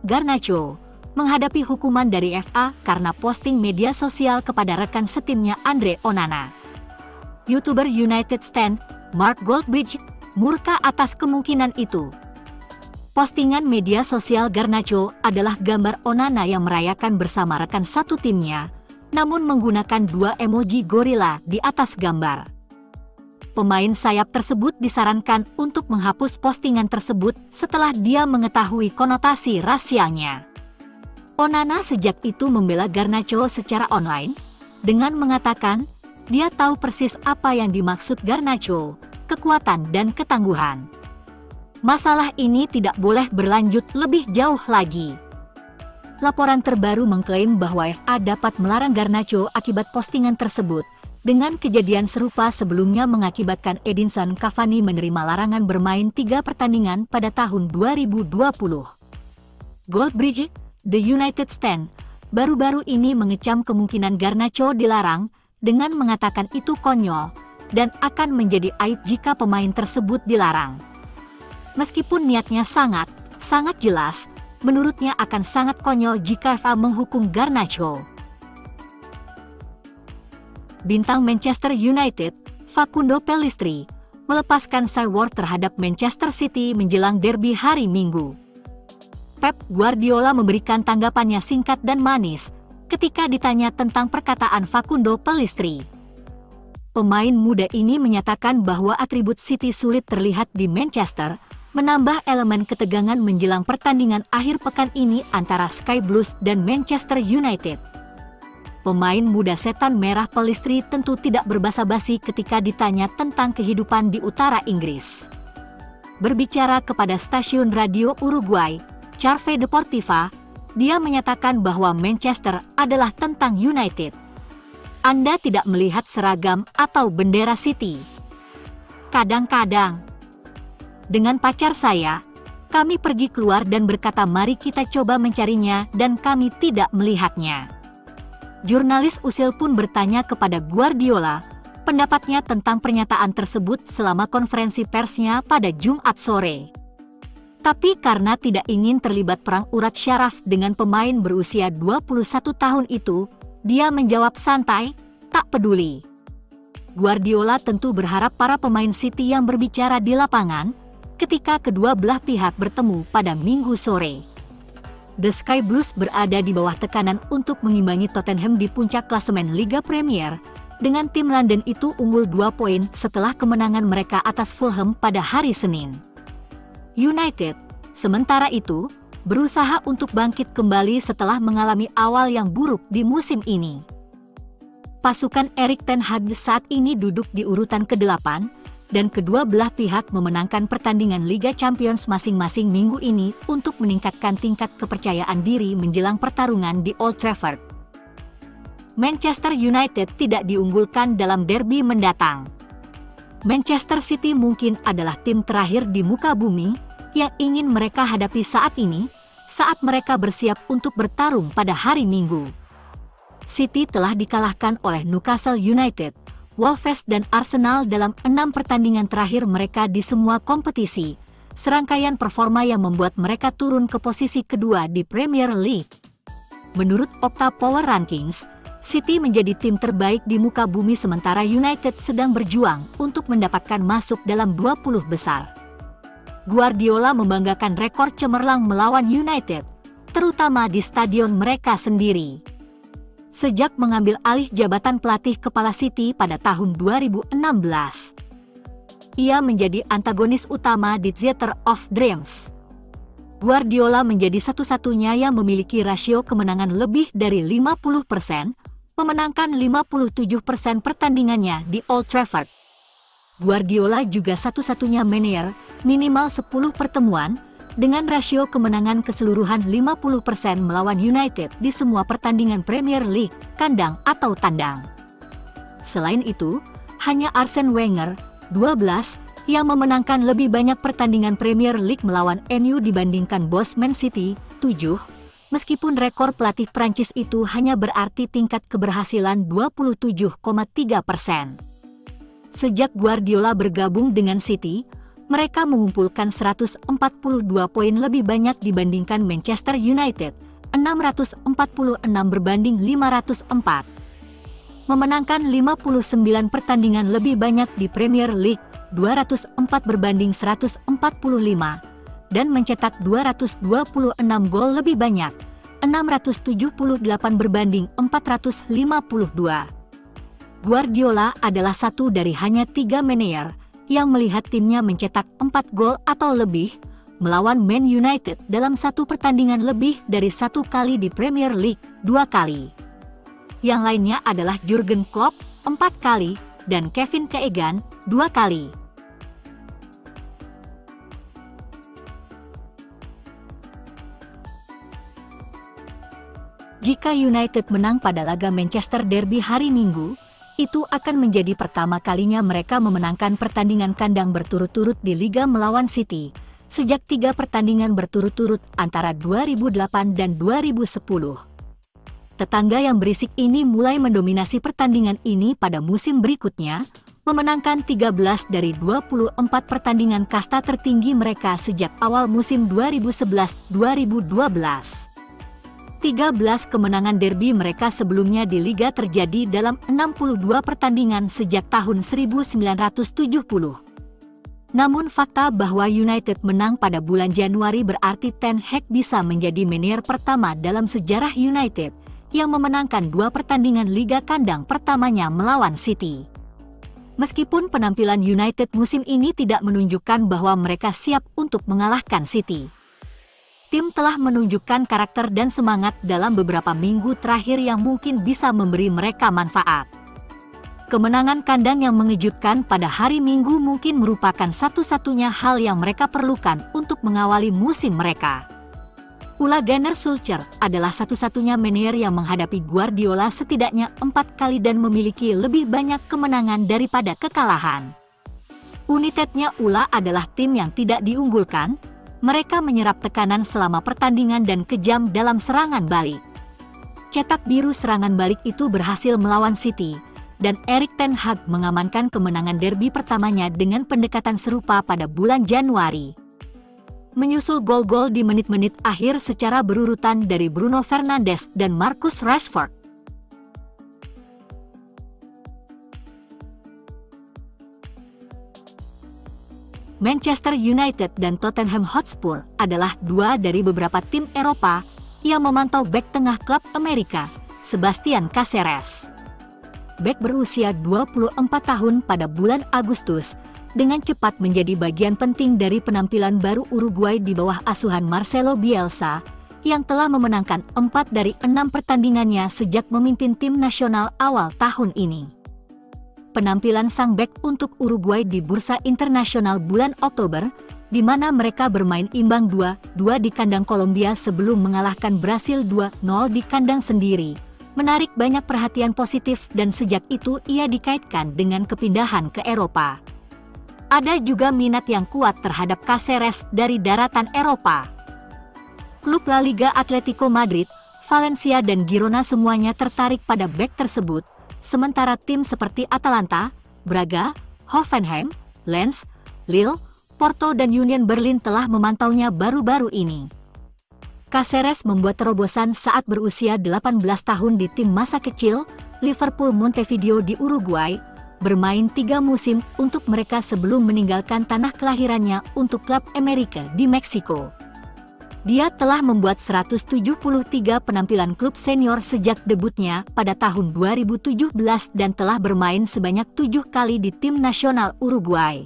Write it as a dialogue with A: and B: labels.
A: Garnacho menghadapi hukuman dari FA karena posting media sosial kepada rekan setimnya Andre Onana. YouTuber United Stand, Mark Goldbridge, murka atas kemungkinan itu. Postingan media sosial Garnacho adalah gambar Onana yang merayakan bersama rekan satu timnya, namun menggunakan 2 emoji gorila di atas gambar. Pemain sayap tersebut disarankan untuk menghapus postingan tersebut setelah dia mengetahui konotasi rasialnya. Onana sejak itu membela Garnacho secara online, dengan mengatakan dia tahu persis apa yang dimaksud Garnacho, kekuatan dan ketangguhan. Masalah ini tidak boleh berlanjut lebih jauh lagi. Laporan terbaru mengklaim bahwa FA dapat melarang Garnacho akibat postingan tersebut, dengan kejadian serupa sebelumnya mengakibatkan Edinson Cavani menerima larangan bermain 3 pertandingan pada tahun 2020. Goldbridge, The United Stand, baru-baru ini mengecam kemungkinan Garnacho dilarang dengan mengatakan itu konyol dan akan menjadi aib jika pemain tersebut dilarang. Meskipun niatnya sangat jelas, menurutnya akan sangat konyol jika FA menghukum Garnacho. Bintang Manchester United, Facundo Pellistri, melepaskan Saward terhadap Manchester City menjelang derby hari Minggu. Pep Guardiola memberikan tanggapannya singkat dan manis ketika ditanya tentang perkataan Facundo Pellistri. Pemain muda ini menyatakan bahwa atribut City sulit terlihat di Manchester, menambah elemen ketegangan menjelang pertandingan akhir pekan ini antara Sky Blues dan Manchester United. Pemain muda setan merah Pellistri tentu tidak berbasa-basi ketika ditanya tentang kehidupan di utara Inggris. Berbicara kepada stasiun radio Uruguay, Charve Deportiva, dia menyatakan bahwa Manchester adalah tentang United. Anda tidak melihat seragam atau bendera City. Kadang-kadang, dengan pacar saya, kami pergi keluar dan berkata mari kita coba mencarinya dan kami tidak melihatnya. Jurnalis usil pun bertanya kepada Guardiola pendapatnya tentang pernyataan tersebut selama konferensi persnya pada Jumat sore. Tapi karena tidak ingin terlibat perang urat syaraf dengan pemain berusia 21 tahun itu, dia menjawab santai, tak peduli. Guardiola tentu berharap para pemain City yang berbicara di lapangan ketika kedua belah pihak bertemu pada Minggu sore. The Sky Blues berada di bawah tekanan untuk mengimbangi Tottenham di puncak klasemen Liga Premier, dengan tim London itu unggul 2 poin setelah kemenangan mereka atas Fulham pada hari Senin. United, sementara itu, berusaha untuk bangkit kembali setelah mengalami awal yang buruk di musim ini. Pasukan Erik ten Hag saat ini duduk di urutan ke-8, dan kedua belah pihak memenangkan pertandingan Liga Champions masing-masing minggu ini untuk meningkatkan tingkat kepercayaan diri menjelang pertarungan di Old Trafford. Manchester United tidak diunggulkan dalam derby mendatang. Manchester City mungkin adalah tim terakhir di muka bumi yang ingin mereka hadapi saat ini, saat mereka bersiap untuk bertarung pada hari Minggu. City telah dikalahkan oleh Newcastle United, Wolves dan Arsenal dalam 6 pertandingan terakhir mereka di semua kompetisi, serangkaian performa yang membuat mereka turun ke posisi kedua di Premier League. Menurut Opta Power Rankings, City menjadi tim terbaik di muka bumi sementara United sedang berjuang untuk mendapatkan masuk dalam 20 besar. Guardiola membanggakan rekor cemerlang melawan United, terutama di stadion mereka sendiri. Sejak mengambil alih jabatan pelatih kepala City pada tahun 2016. Ia menjadi antagonis utama di Theatre of Dreams. Guardiola menjadi satu-satunya yang memiliki rasio kemenangan lebih dari 50%, memenangkan 57% pertandingannya di Old Trafford. Guardiola juga satu-satunya manajer minimal 10 pertemuan, dengan rasio kemenangan keseluruhan 50% melawan United di semua pertandingan Premier League, kandang atau tandang. Selain itu, hanya Arsene Wenger, 12, yang memenangkan lebih banyak pertandingan Premier League melawan MU dibandingkan bos Man City, 7, meskipun rekor pelatih Prancis itu hanya berarti tingkat keberhasilan 27,3%. Sejak Guardiola bergabung dengan City, Mereka mengumpulkan 142 poin lebih banyak dibandingkan Manchester United, 646 berbanding 504. Memenangkan 59 pertandingan lebih banyak di Premier League, 204 berbanding 145, dan mencetak 226 gol lebih banyak, 678 berbanding 452. Guardiola adalah satu dari hanya 3 manajer yang melihat timnya mencetak 4 gol atau lebih melawan Man United dalam satu pertandingan lebih dari 1 kali di Premier League, 2 kali. Yang lainnya adalah Jurgen Klopp, 4 kali, dan Kevin Keegan, 2 kali. Jika United menang pada laga Manchester Derby hari Minggu, itu akan menjadi pertama kalinya mereka memenangkan pertandingan kandang berturut-turut di Liga melawan City, sejak 3 pertandingan berturut-turut antara 2008 dan 2010. Tetangga yang berisik ini mulai mendominasi pertandingan ini pada musim berikutnya, memenangkan 13 dari 24 pertandingan kasta tertinggi mereka sejak awal musim 2011-2012. 13 kemenangan derby mereka sebelumnya di Liga terjadi dalam 62 pertandingan sejak tahun 1970. Namun fakta bahwa United menang pada bulan Januari berarti Ten Hag bisa menjadi manajer pertama dalam sejarah United yang memenangkan 2 pertandingan Liga kandang pertamanya melawan City. Meskipun penampilan United musim ini tidak menunjukkan bahwa mereka siap untuk mengalahkan City, tim telah menunjukkan karakter dan semangat dalam beberapa minggu terakhir yang mungkin bisa memberi mereka manfaat. Kemenangan kandang yang mengejutkan pada hari Minggu mungkin merupakan satu-satunya hal yang mereka perlukan untuk mengawali musim mereka. Ole Gunnar Solskjaer adalah satu-satunya manajer yang menghadapi Guardiola setidaknya 4 kali dan memiliki lebih banyak kemenangan daripada kekalahan. Unitetnya Ole adalah tim yang tidak diunggulkan. Mereka menyerap tekanan selama pertandingan dan kejam dalam serangan balik. Cetak biru serangan balik itu berhasil melawan City, dan Erik ten Hag mengamankan kemenangan derby pertamanya dengan pendekatan serupa pada bulan Januari. Menyusul gol-gol di menit-menit akhir secara berurutan dari Bruno Fernandes dan Marcus Rashford. Manchester United dan Tottenham Hotspur adalah 2 dari beberapa tim Eropa yang memantau bek tengah klub Amerika, Sebastian Caceres. Bek berusia 24 tahun pada bulan Agustus, dengan cepat menjadi bagian penting dari penampilan baru Uruguay di bawah asuhan Marcelo Bielsa, yang telah memenangkan 4 dari 6 pertandingannya sejak memimpin tim nasional awal tahun ini. Penampilan sang bek untuk Uruguay di bursa internasional bulan Oktober, di mana mereka bermain imbang 2-2 di kandang Kolombia sebelum mengalahkan Brasil 2-0 di kandang sendiri, menarik banyak perhatian positif dan sejak itu ia dikaitkan dengan kepindahan ke Eropa. Ada juga minat yang kuat terhadap Caceres dari daratan Eropa. Klub La Liga Atletico Madrid, Valencia dan Girona semuanya tertarik pada bek tersebut, sementara tim seperti Atalanta, Braga, Hoffenheim, Lens, Lille, Porto dan Union Berlin telah memantaunya baru-baru ini. Caceres membuat terobosan saat berusia 18 tahun di tim masa kecil Liverpool Montevideo di Uruguay, bermain 3 musim untuk mereka sebelum meninggalkan tanah kelahirannya untuk klub Amerika di Meksiko. Dia telah membuat 173 penampilan klub senior sejak debutnya pada tahun 2017 dan telah bermain sebanyak 7 kali di tim nasional Uruguay.